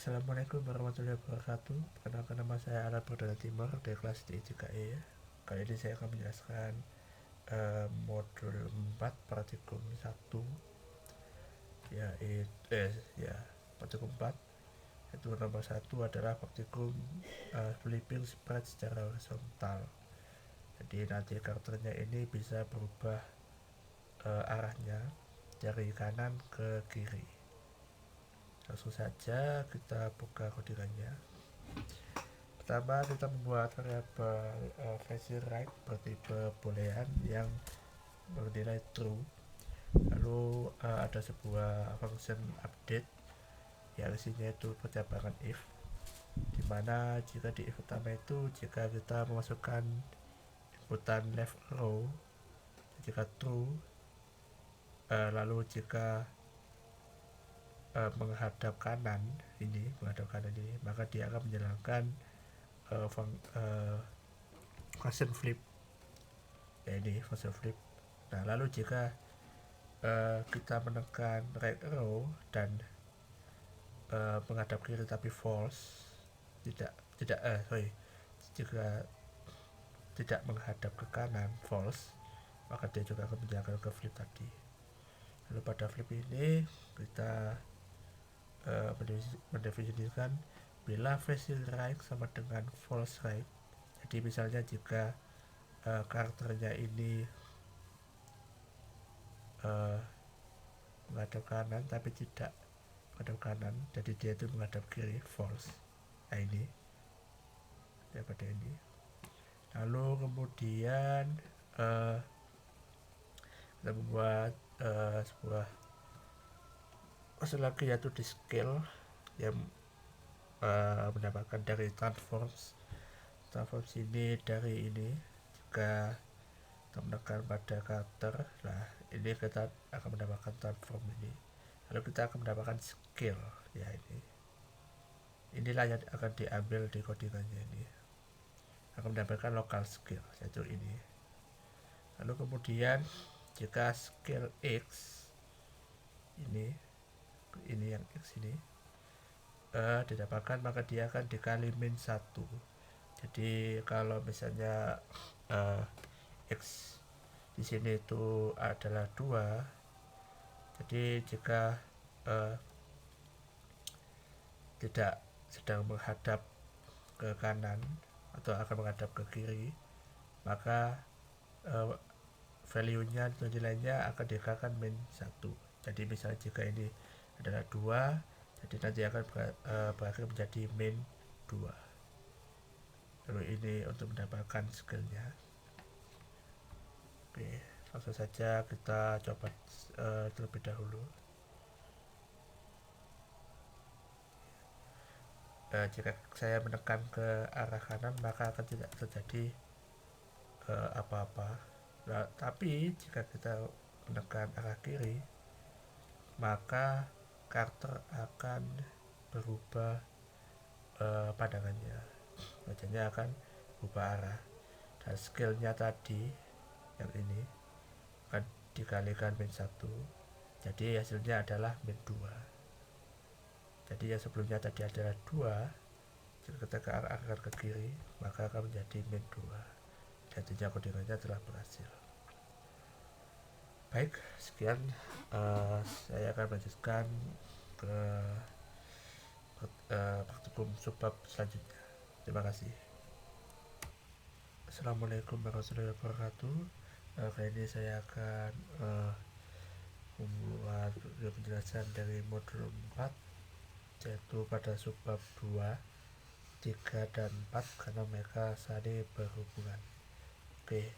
Assalamualaikum warahmatullahi wabarakatuh. Perkenalkan, nama saya Alan Perdana Timur dari kelas D 3E. Kali ini saya akan menjelaskan modul 4 praktikum 1 praktikum 4, yaitu nomor 1 adalah praktikum flipping sprite secara horizontal. Jadi nanti karakternya ini bisa berubah arahnya dari kanan ke kiri. Langsung saja kita buka codingannya. Pertama, kita membuat variabel versi right bertipe boolean yang bernilai true. Lalu ada sebuah function update yang isinya itu percabangan if, dimana jika di if pertama itu jika kita memasukkan inputan left row jika true, lalu jika menghadap kanan ini maka dia akan menjalankan function flip, ya ini function flip. Nah, lalu jika kita menekan right row dan menghadap kiri tapi false, jika tidak menghadap ke kanan false, maka dia juga akan menjalankan ke flip tadi. Lalu pada flip ini kita mendefinisikan bila versi right sama dengan false right. Jadi misalnya jika karakternya ini menghadap kanan tapi tidak menghadap kanan, jadi dia itu menghadap kiri, false. Nah, ini daripada ini. Lalu kemudian kita membuat sebuah maksud lagi, yaitu di scale yang mendapatkan dari transforms ini dari ini. Jika kita menekan pada karakter, nah ini kita akan mendapatkan transform ini. Lalu kita akan mendapatkan scale, ya inilah yang akan diambil di codingannya. Ini akan mendapatkan local scale, yaitu ini. Lalu kemudian jika scale x ini yang x ini didapatkan, maka dia akan dikali min 1. Jadi kalau misalnya x di sini itu adalah 2, jadi jika tidak sedang menghadap ke kanan atau akan menghadap ke kiri, maka value-nya atau nilainya akan dikalikan min 1. Jadi misalnya jika ini adalah 2, jadi nanti akan berakhir menjadi min 2. Lalu ini untuk mendapatkan scale-nya. Oke, langsung saja kita coba terlebih dahulu. Jika saya menekan ke arah kanan, maka akan tidak terjadi apa-apa. Nah, tapi jika kita menekan arah kiri, maka karakter akan berubah pandangannya, wajahnya akan berubah arah, dan scale-nya tadi yang ini akan dikalikan min 1, jadi hasilnya adalah min 2. Jadi yang sebelumnya tadi adalah 2, jika kita ke arah ke kiri maka akan menjadi min 2. Jadinya codingannya telah berhasil. Baik, sekian. Saya akan melanjutkan ke praktikum subbab selanjutnya. Terima kasih. Assalamualaikum warahmatullahi wabarakatuh. Kali ini saya akan membuat penjelasan dari modul 4, yaitu pada subbab 2, 3, dan 4 karena mereka saling berhubungan. Oke,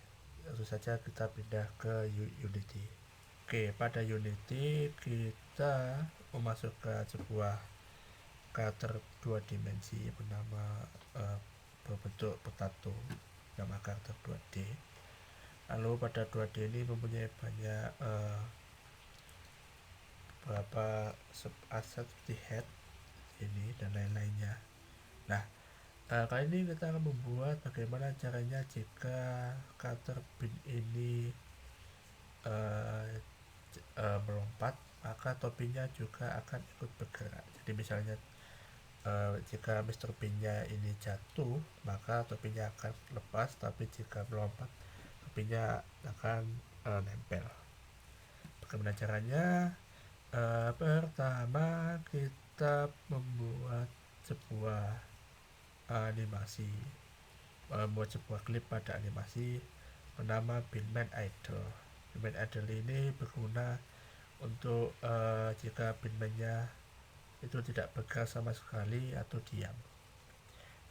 langsung saja kita pindah ke Unity. Oke, pada Unity kita memasukkan sebuah karakter 2 dimensi bernama berbentuk potato, nama karakter 2D. Lalu pada 2D ini mempunyai banyak beberapa subaset seperti head ini dan lain-lainnya. Nah, kali ini kita akan membuat bagaimana caranya jika karakter bin ini melompat, maka topinya juga akan ikut bergerak. Jadi misalnya jika Mr. Bean-nya ini jatuh maka topinya akan lepas, tapi jika melompat topinya akan nempel. Bagaimana caranya? Pertama kita membuat sebuah animasi, membuat sebuah klip pada animasi bernama Beanman Idle. Beanman Idle ini berguna untuk jika Beanman-nya itu tidak bergerak sama sekali atau diam.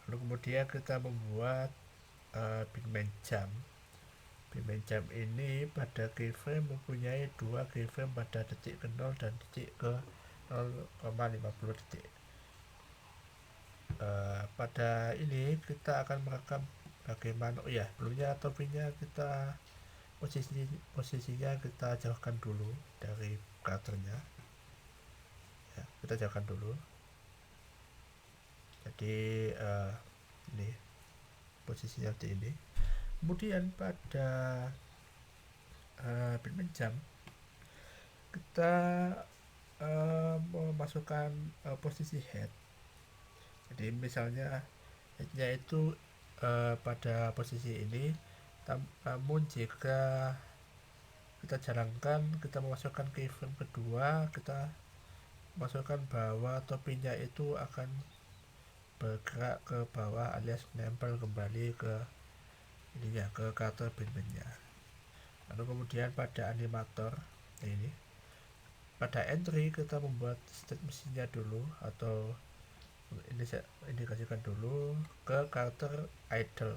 Lalu kemudian kita membuat Beanman Jump. Beanman Jump ini pada keyframe mempunyai 2 keyframe pada detik ke 0 dan detik ke 0,50 detik. Pada ini kita akan merekam bagaimana, sebelumnya topinya kita posisinya kita jauhkan dulu dari karakternya, ya, kita jauhkan dulu. Jadi ini posisinya seperti ini. Kemudian pada Beanman Jump kita memasukkan posisi head. Jadi misalnya headnya itu pada posisi ini, namun jika kita jalankan, kita memasukkan keyframe kedua, kita masukkan bahwa topinya itu akan bergerak ke bawah alias nempel kembali ke ininya, ke karakter Beanman-nya. Lalu kemudian pada animator ini, pada entry kita membuat state mesinnya dulu, atau ini saya indikasikan dulu ke karakter idle.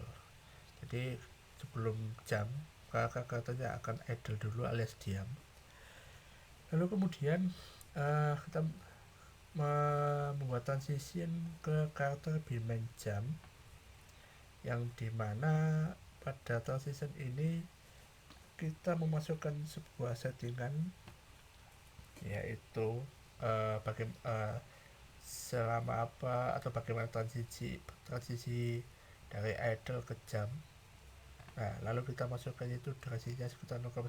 Jadi sebelum jam karakternya akan idle dulu alias diam. Lalu kemudian kita membuat transition ke karakter Beanman Jump, yang dimana pada transition ini kita memasukkan sebuah settingan, yaitu selama apa atau bagaimana transisi dari idle ke jam. Nah, lalu kita masukkan itu durasinya sekitar 0,1.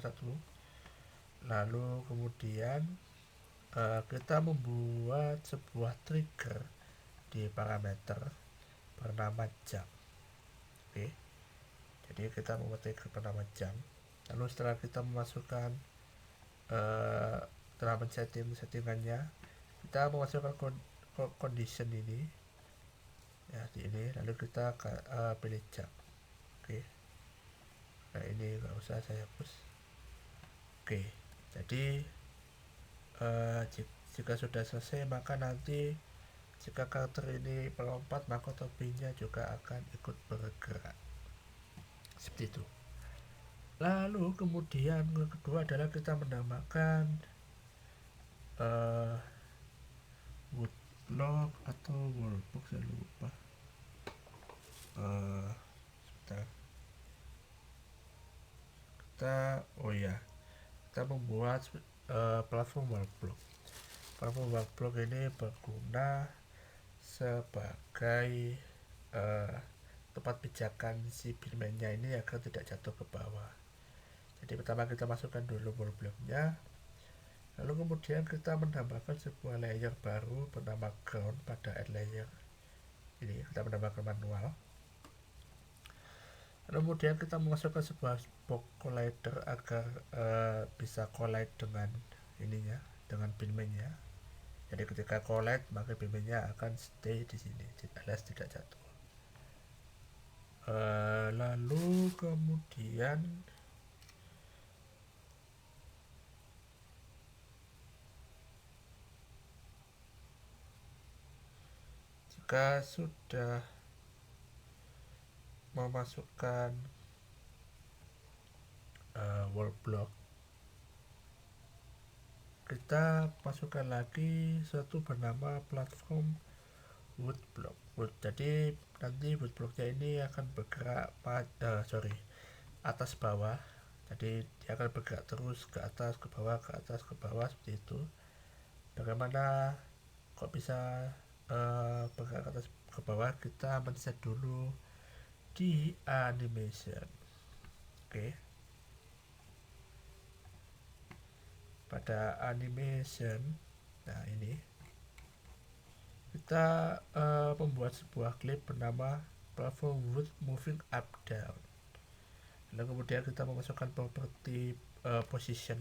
Lalu kemudian kita membuat sebuah trigger di parameter bernama jam. Oke. Jadi kita membuat trigger bernama jam. Lalu setelah kita memasukkan setelah settingannya, kita memasukkan condition ini, ya, di ini, lalu kita pilih jam. Oke. Nah, ini nggak usah saya hapus. Oke. Jadi jika sudah selesai, maka nanti jika karakter ini melompat, maka topinya juga akan ikut bergerak seperti itu. Lalu kemudian yang kedua adalah kita menambahkan woodblock atau wallbox, saya lupa. Sebentar. Kita membuat platform wallblock. Platform wallblock ini berguna sebagai tempat pijakan si Beanman-nya ini agar tidak jatuh ke bawah. Jadi pertama kita masukkan dulu wallblock-nya, lalu kemudian kita menambahkan sebuah layer baru bernama ground pada add layer ini, kita menambahkan manual. Lalu kemudian kita memasukkan sebuah box collider agar bisa collide dengan ininya, dengan Beanman-nya. Jadi ketika collide maka Beanman-nya akan stay di sini alias tidak jatuh. Lalu kemudian jika sudah memasukkan wallblock, kita masukkan lagi satu bernama platform woodblock. Jadi nanti woodblocknya ini akan bergerak atas bawah. Jadi dia akan bergerak terus ke atas ke bawah ke atas ke bawah seperti itu. Bagaimana kok bisa bergerak ke atas ke bawah? Kita men-set dulu di animation. Oke. Pada animation, nah ini kita membuat sebuah klip bernama platform wood moving up down. Lalu kemudian kita memasukkan properti position.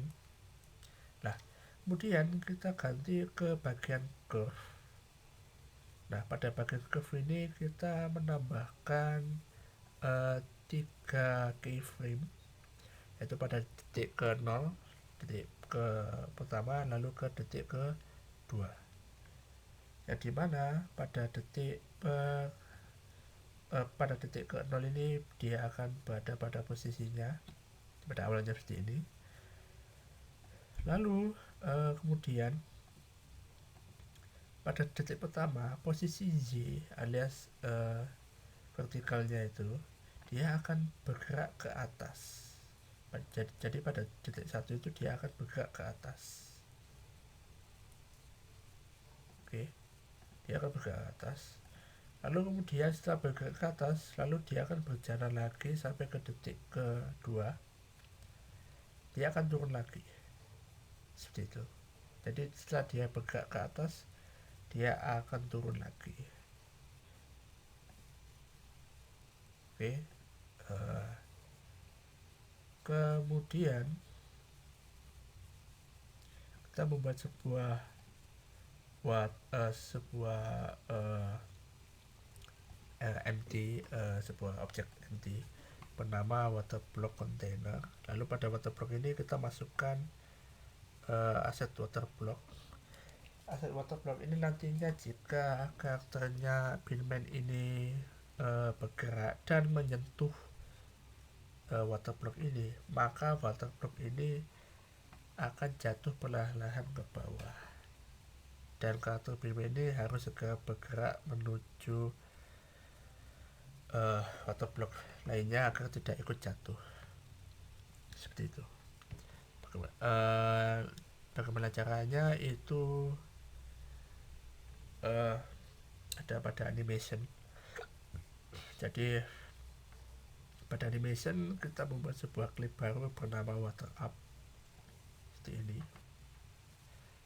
Nah, kemudian kita ganti ke bagian curve. Nah, pada bagian curve ini kita menambahkan 3 keyframe, yaitu pada detik ke 0, detik ke pertama, lalu ke detik ke 2, yang dimana pada detik pada detik ke 0 ini dia akan berada pada posisinya pada awalnya seperti ini. Lalu kemudian pada detik pertama posisi Y alias vertikalnya itu dia akan bergerak ke atas. Jadi pada detik 1 itu dia akan bergerak ke atas. Oke, dia akan bergerak ke atas. Lalu kemudian setelah bergerak ke atas, lalu dia akan berjalan lagi sampai ke detik kedua. Dia akan turun lagi. Seperti itu. Jadi setelah dia bergerak ke atas, dia akan turun lagi. Oke. Kemudian kita membuat sebuah empty, sebuah objek empty bernama water block container. Lalu pada water block ini kita masukkan aset water block. Aset water block ini nantinya jika karakternya Beanman ini bergerak dan menyentuh water block ini, maka water block ini akan jatuh perlahan-lahan ke bawah, dan karakter Beanman ini harus segera bergerak menuju water block lainnya agar tidak ikut jatuh. Seperti itu. Bagaimana caranya itu ada pada animation. Jadi pada animation kita membuat sebuah klip baru bernama water up seperti ini,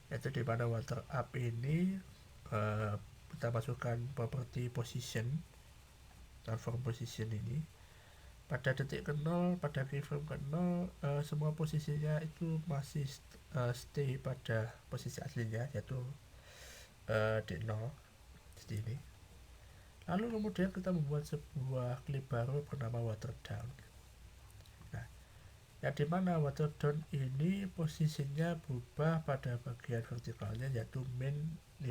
yaitu di mana water up ini kita masukkan properti position, transform position ini pada detik ke 0, pada keyframe ke 0, semua posisinya itu masih stay pada posisi aslinya, yaitu di 0 seperti ini. Lalu kemudian kita membuat sebuah klip baru bernama water down. Nah, yang dimana water down ini posisinya berubah pada bagian vertikalnya, yaitu min 5.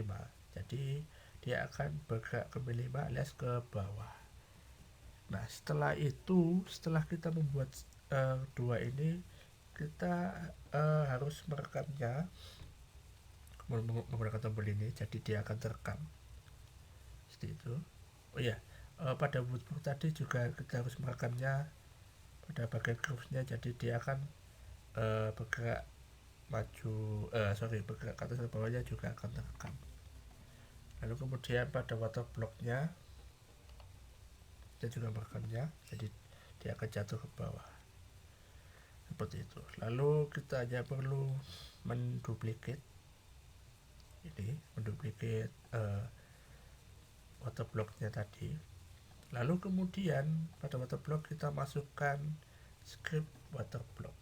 Jadi dia akan bergerak ke min 5 alias ke bawah. Nah, setelah kita membuat dua ini, kita harus merekamnya menggunakan tombol ini, jadi dia akan terekam seperti itu. Oh iya, pada woodblock tadi juga kita harus merekamnya pada bagian curve-nya, jadi dia akan bergerak bergerak ke atas dan bawahnya juga akan terekam. Lalu kemudian pada water block-nya kita juga merekamnya, jadi dia akan jatuh ke bawah seperti itu. Lalu kita hanya perlu menduplikat water block-nya tadi. Lalu kemudian pada water block kita masukkan script water block.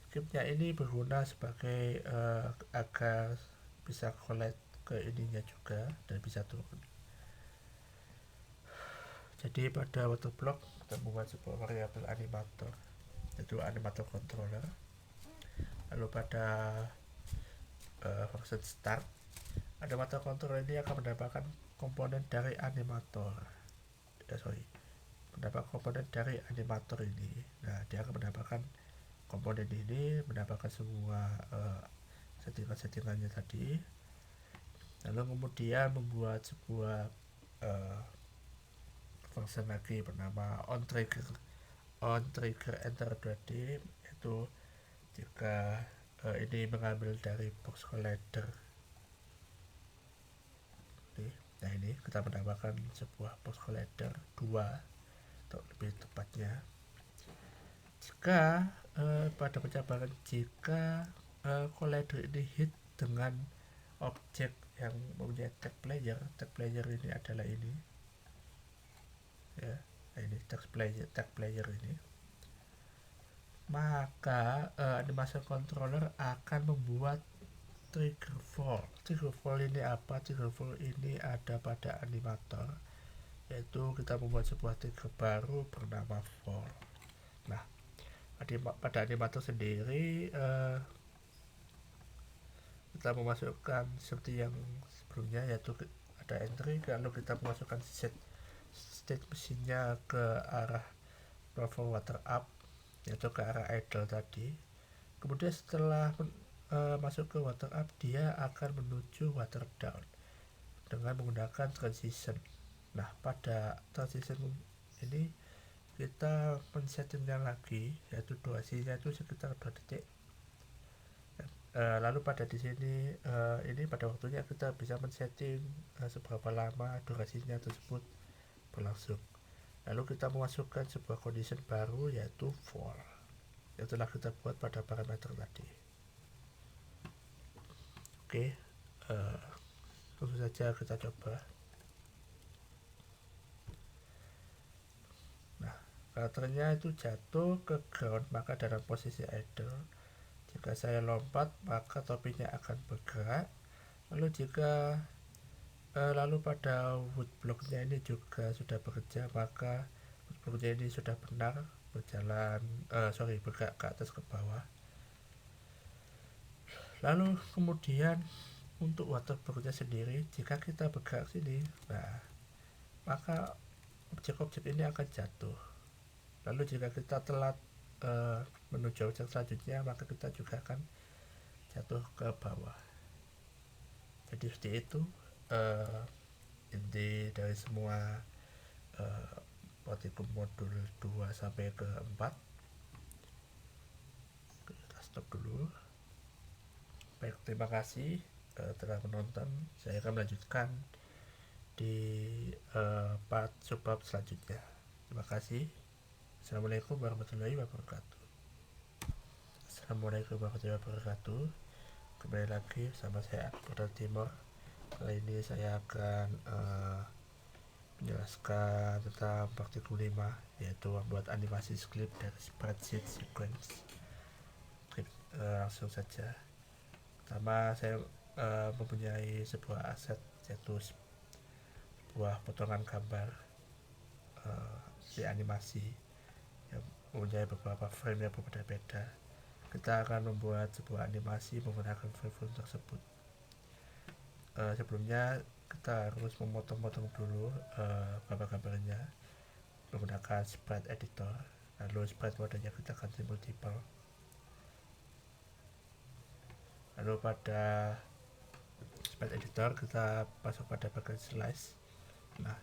Scriptnya ini berguna sebagai agar bisa collect ke ininya juga dan bisa turun. Jadi pada water block kita membuat sebuah variabel animator, yaitu animator controller. Lalu pada function start, animator controller ini akan mendapatkan komponen dari animator. Mendapat komponen dari animator ini. Nah, dia akan mendapatkan komponen ini, mendapatkan semua settingan-settingannya tadi. Lalu kemudian membuat sebuah function lagi bernama on trigger enter 2D, yaitu jika ini mengambil dari box collider. Nah, ini kita mendapatkan sebuah box collider 2 atau lebih tepatnya jika pada pencabulan jika collider ini hit dengan objek yang mempunyai tag player ini adalah ini ya. Nah, ini tag player ini, maka animation controller akan membuat trigger fall. Trigger fall ini apa? Trigger fall ini ada pada animator, yaitu kita membuat sebuah trigger baru bernama fall. Nah, pada animator sendiri kita memasukkan seperti yang sebelumnya, yaitu ada entry, kalau kita memasukkan state mesinnya ke arah normal water up, yaitu ke arah idle tadi. Kemudian setelah masuk ke water up, dia akan menuju water down dengan menggunakan transition. Nah, pada transition ini kita men-settingnya lagi, yaitu durasinya itu sekitar 2 detik. Lalu pada di sini ini pada waktunya kita bisa men-setting seberapa lama durasinya tersebut berlangsung. Lalu kita memasukkan sebuah condition baru, yaitu fall, yang telah kita buat pada parameter tadi. Oke, langsung saja kita coba. Nah, karakternya itu jatuh ke ground, maka dalam posisi idle. Jika saya lompat, maka topinya akan bergerak. Lalu jika lalu pada wood blocknya ini juga sudah bekerja, maka wood blocknya ini sudah benar berjalan bergerak ke atas ke bawah. Lalu kemudian untuk water blocknya sendiri, jika kita bergerak sini, nah maka objek-objek ini akan jatuh. Lalu jika kita telat menuju objek selanjutnya, maka kita juga akan jatuh ke bawah. Jadi seperti itu inti dari semua Particle modul 2 sampai ke 4. Kita stop dulu. Baik, terima kasih telah menonton. Saya akan melanjutkan di part subbab selanjutnya. Terima kasih. Assalamualaikum warahmatullahi wabarakatuh. Assalamualaikum warahmatullahi wabarakatuh. Kembali lagi sama saya Akbar Timur. Kali ini saya akan menjelaskan tentang Particle 5, yaitu membuat animasi script dari spreadsheet sequence. Langsung saja. Pertama, saya mempunyai sebuah aset, yaitu sebuah potongan gambar di animasi yang mempunyai beberapa frame yang berbeda-beda. Kita akan membuat sebuah animasi menggunakan frame tersebut. Sebelumnya kita harus memotong-potong dulu gambar-gambarnya menggunakan sprite editor. Lalu sprite modenya kita ganti multiple. Lalu pada sprite editor kita masuk pada bagian slice. Nah,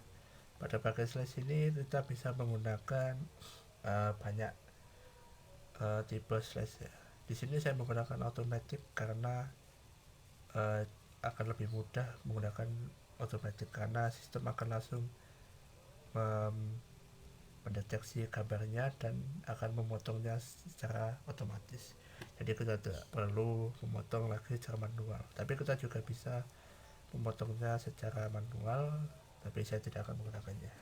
pada bagian slice ini kita bisa menggunakan banyak tipe slice ya. Di sini saya menggunakan automatic karena akan lebih mudah menggunakan automatic, karena sistem akan langsung mendeteksi gambarnya dan akan memotongnya secara otomatis. Jadi kita tidak perlu memotong lagi secara manual, tapi kita juga bisa memotongnya secara manual, tapi saya tidak akan menggunakannya.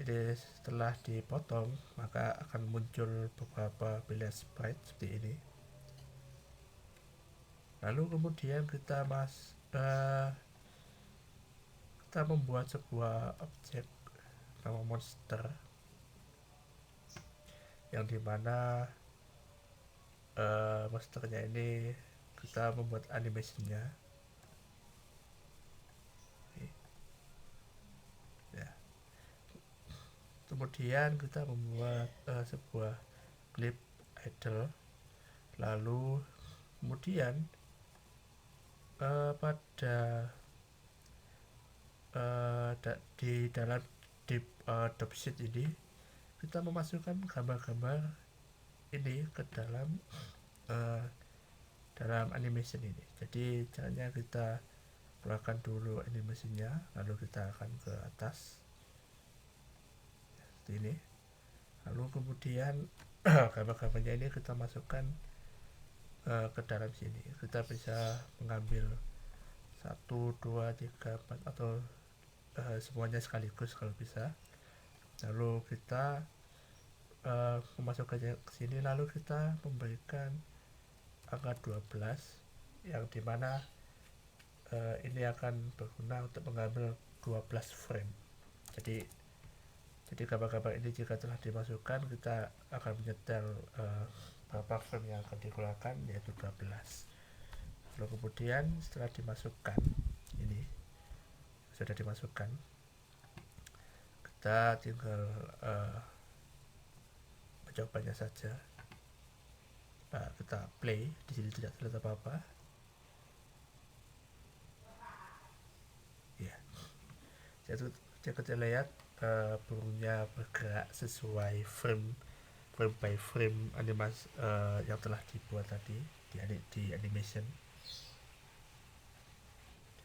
Ini setelah dipotong, maka akan muncul beberapa pilihan sprite seperti ini. Lalu kemudian kita membuat sebuah objek nama monster, yang dimana monsternya ini kita membuat animasinya ya. Kemudian kita membuat sebuah clip idle. Lalu kemudian pada di dalam dropsheet ini kita memasukkan gambar-gambar ini ke dalam animation ini. Jadi caranya kita keluarkan dulu animasinya, lalu kita akan ke atas seperti ini. Lalu kemudian gambar-gambarnya ini kita masukkan ke dalam sini. Kita bisa mengambil 1, 2, 3, 4 atau semuanya sekaligus kalau bisa. Lalu kita memasukkannya ke sini, lalu kita memberikan angka 12 yang dimana ini akan berguna untuk mengambil 12 frame. Jadi gambar-gambar ini jika telah dimasukkan, kita akan menyetel berapa frame yang akan dikeluarkan, yaitu 12. Lalu kemudian setelah dimasukkan, ini sudah dimasukkan, kita tinggal mencobanya saja. Nah, kita play, di sini tidak terlihat apa-apa. Ya, jika kita lihat burungnya bergerak sesuai frame by frame animasi yang telah dibuat tadi di animation,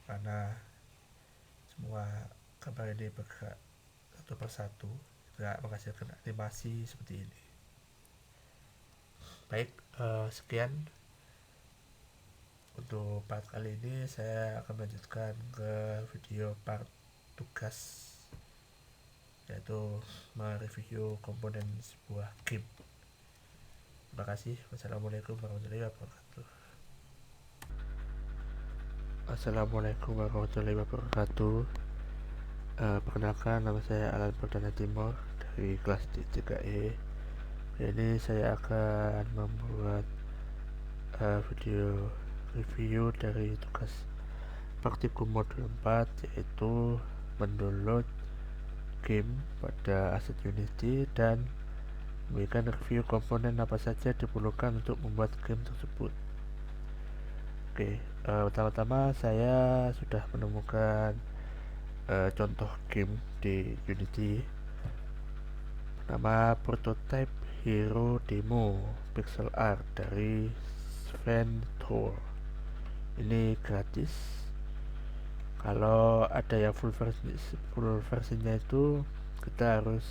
karena semua gambar ini bergerak satu persatu, tidak menghasilkan animasi seperti ini. Baik, sekian untuk part kali ini. Saya akan melanjutkan ke video part tugas, yaitu mereview komponen sebuah game. Terima kasih. Wassalamualaikum warahmatullahi wabarakatuh. Assalamualaikum warahmatullahi wabarakatuh. Perkenalkan, nama saya Alan Perdana Timur dari kelas D3E. Ini saya akan membuat video review dari tugas praktikum modul 4, yaitu mendownload game pada Asset Unity dan memberikan review komponen apa saja diperlukan untuk membuat game tersebut. Oke, pertama-tama saya sudah menemukan contoh game di Unity bernama Prototype Hero Demo Pixel Art dari Sven Thor. Ini gratis. Kalau ada yang full versinya itu kita harus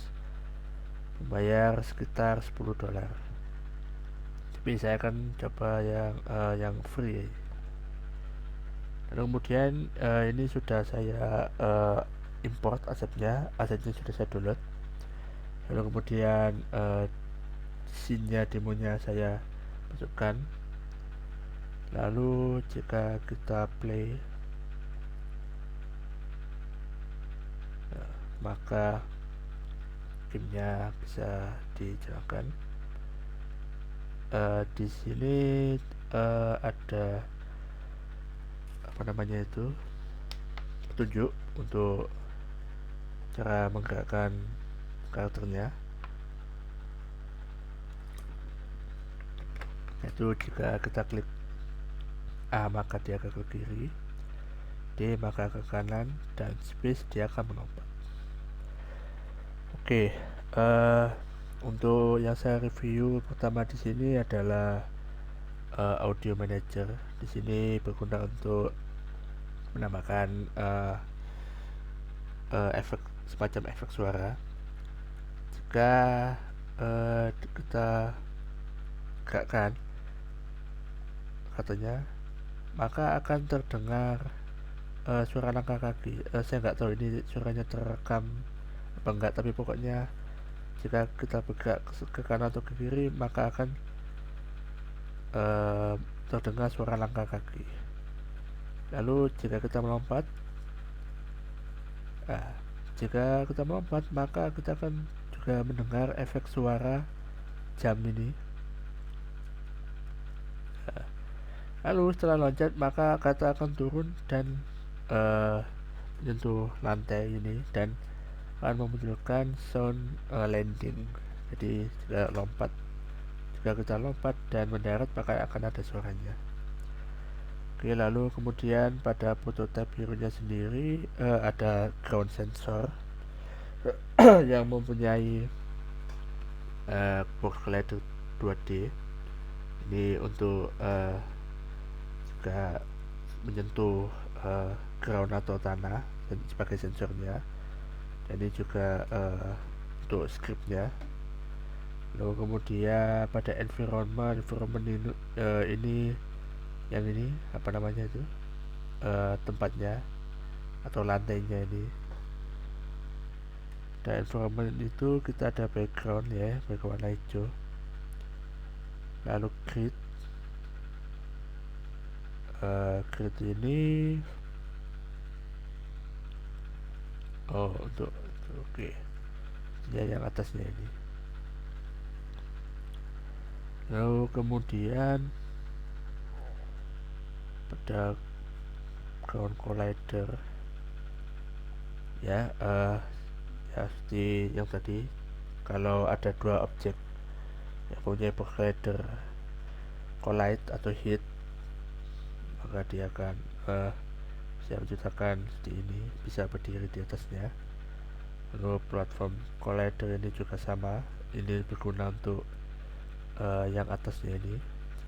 membayar sekitar $10. Tapi saya akan coba yang free. Lalu kemudian ini sudah saya import asetnya sudah saya download. Lalu kemudian scene-nya, demonya saya masukkan. Lalu jika kita play, maka gamenya bisa dijalankan. Di sini ada petunjuk untuk cara menggerakkan karakternya, yaitu jika kita klik A maka dia akan ke kiri, D maka ke kanan, dan space dia akan melompat. Oke, untuk yang saya review pertama di sini adalah audio manager. Di sini berguna untuk menambahkan efek, semacam efek suara. Jika kita gerakkan katanya, maka akan terdengar suara langkah kaki. Saya nggak tahu ini suaranya terekam apa enggak, tapi pokoknya jika kita bergerak ke kanan atau ke kiri, maka akan terdengar suara langkah kaki. Lalu jika kita melompat, maka kita akan juga mendengar efek suara jam ini. Lalu setelah loncat, maka kita akan turun dan menyentuh lantai ini dan akan memunculkan sound landing. Jadi jika kita lompat dan mendarat, maka akan ada suaranya. Oke, lalu kemudian pada prototype hero-nya sendiri ada ground sensor yang mempunyai box collider 2D. Ini untuk jika menyentuh ground atau tanah dan sebagai sensornya. Dan ini juga untuk scriptnya. Lalu kemudian pada environment ini yang ini apa namanya itu, tempatnya atau lantainya ini. Dan environment itu kita ada background ya, background warna hijau. Lalu grid, grid ini untuk oke. Ya, yang atasnya ini. Lalu kemudian pada ground collider ya, ya seperti yang tadi, kalau ada dua objek yang punya collider collide atau hit, maka dia akan bisa menciptakan seperti ini, bisa berdiri di atasnya. Lalu platform collider ini juga sama, ini berguna untuk yang atasnya ini.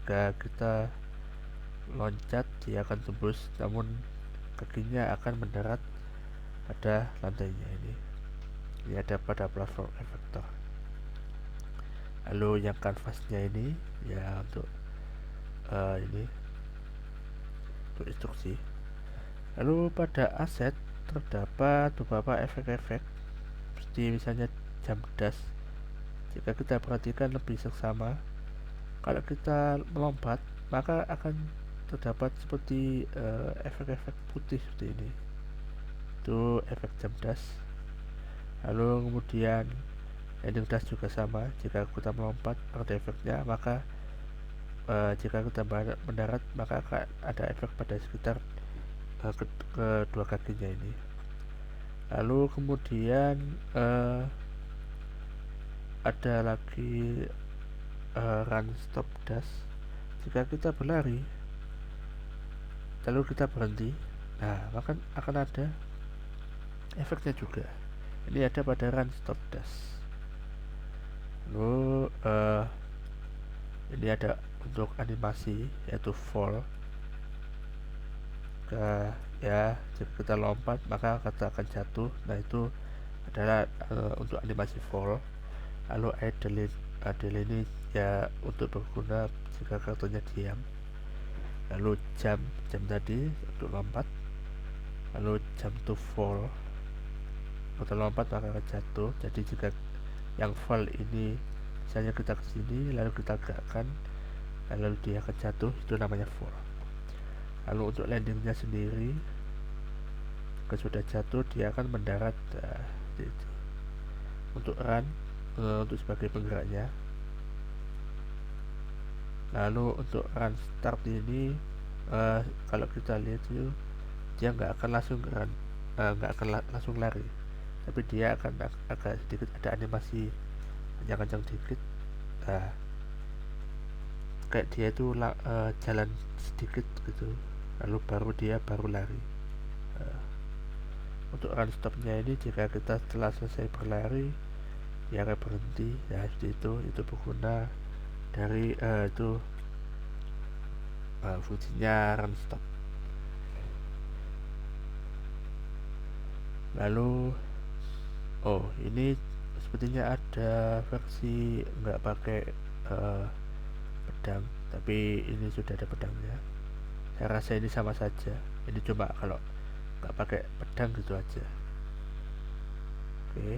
Jika kita loncat, dia akan tembus, namun kakinya akan mendarat pada lantainya ini. Ini ada pada platform effector. Lalu yang canvasnya ini ya untuk ini untuk instruksi. Lalu pada aset terdapat beberapa efek-efek seperti misalnya jam das. Jika kita perhatikan lebih seksama, kalau kita melompat maka akan terdapat seperti efek-efek putih seperti ini. Itu efek jam das. Lalu kemudian landing dash juga sama. Jika kita melompat ada efeknya, maka jika kita mendarat maka akan ada efek pada sekitar kedua kakinya ini. Lalu kemudian ada lagi run stop dash. Jika kita berlari lalu kita berhenti, nah maka akan ada efeknya juga. Ini ada pada run stop dash. Lalu ini ada untuk animasi yaitu fall. Ya, jika kita lompat maka kita akan jatuh. Nah itu adalah untuk animasi fall. Lalu idle ini ya untuk berguna jika karakternya diam. Lalu jump tadi untuk lompat. Lalu jump to fall, untuk lompat maka akan jatuh. Jadi jika yang fall ini misalnya kita kesini lalu kita gerakkan lalu dia akan jatuh, itu namanya fall. Lalu untuk landingnya sendiri, jika sudah jatuh dia akan mendarat. Itu untuk run, untuk sebagai penggeraknya. Lalu untuk run start ini kalau kita lihat itu dia nggak akan langsung run, nggak akan langsung lari, tapi dia akan agak sedikit ada animasi kencang-kencang dikit. Kayak dia itu jalan sedikit gitu, lalu baru lari. Untuk run stopnya ini jika kita setelah selesai berlari dia akan berhenti ya, seperti itu berguna dari itu fungsinya run stop. Lalu ini sepertinya ada versi nggak pakai pedang, tapi ini sudah ada pedangnya. Saya rasa ini sama saja, ini cuma kalau nggak pakai pedang gitu aja. Oke,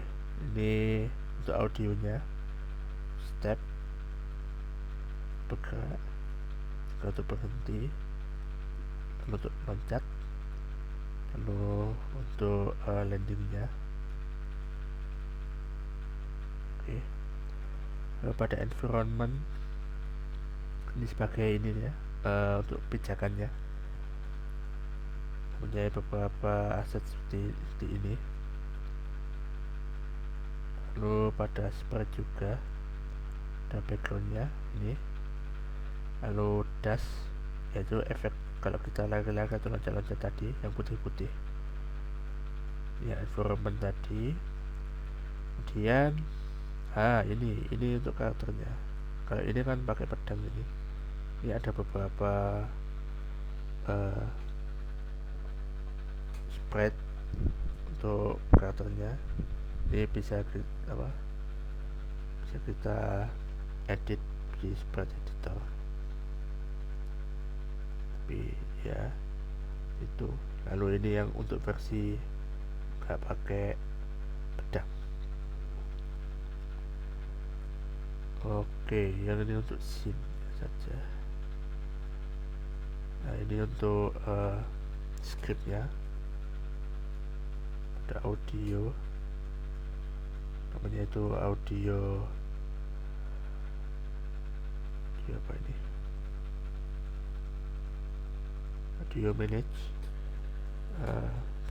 ini untuk audionya, step bergerak, untuk berhenti, untuk loncat, lalu untuk landingnya. Oke, lalu pada environment ini sebagai ini ya, untuk pijakannya mempunyai beberapa aset seperti ini. Lalu pada sprite juga ada backgroundnya ini. Lalu dash yaitu efek kalau kita lari-lari atau loncat-loncat tadi yang putih-putih ya, environment tadi. Kemudian ini untuk karakternya. Kalau ini kan pakai pedang ini ada beberapa sprite untuk karakternya. Ini bisa kita edit di sprite editor. Tapi ya itu. Lalu ini yang untuk versi nggak pakai pedang. Oke, yang ini untuk scene saja. Nah, ini untuk scriptnya. Ada audio, namanya itu audio apa ini, audio manage,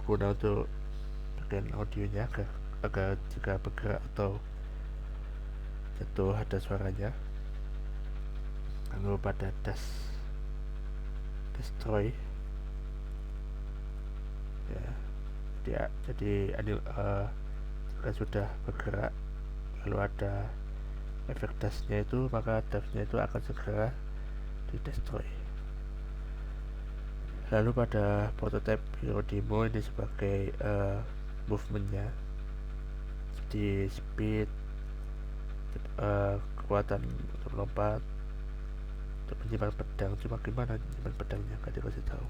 guna untuk bagian audionya agar jika bergerak atau jatuh ada suaranya. Lalu pada destroy ya, jadi jika sudah bergerak lalu ada efek dashnya itu, maka dashnya itu akan segera di destroy. Lalu pada prototype hero demo ini sebagai movementnya seperti speed, kekuatan untuk melompat, untuk menyimpan pedang. Cuma gimana menyimpan pedangnya gak dikasih tahu.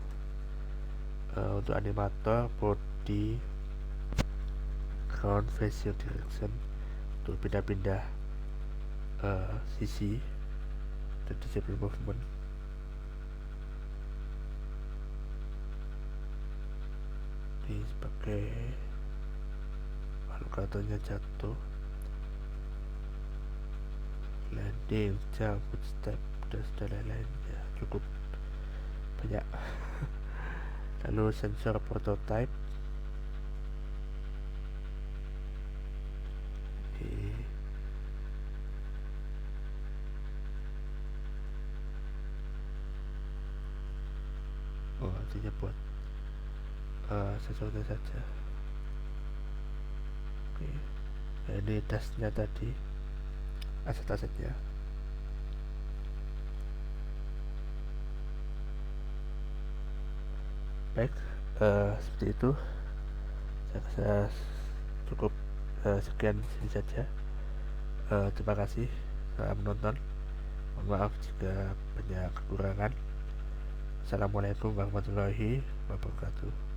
Untuk animator, body, ground, facial direction untuk pindah-pindah sisi dan disable movement. Ini sebagai kartunya jatuh, landing, jump, footstep, dan lain-lainnya cukup banyak. Lalu sensor prototype, artinya buat sensornya saja. Oke. Nah, ini dashnya tadi, aset-asetnya. Baik, seperti itu. Saya rasa cukup sekian sini saja. Terima kasih telah menonton. Mohon maaf jika banyak kekurangan. Assalamualaikum warahmatullahi wabarakatuh.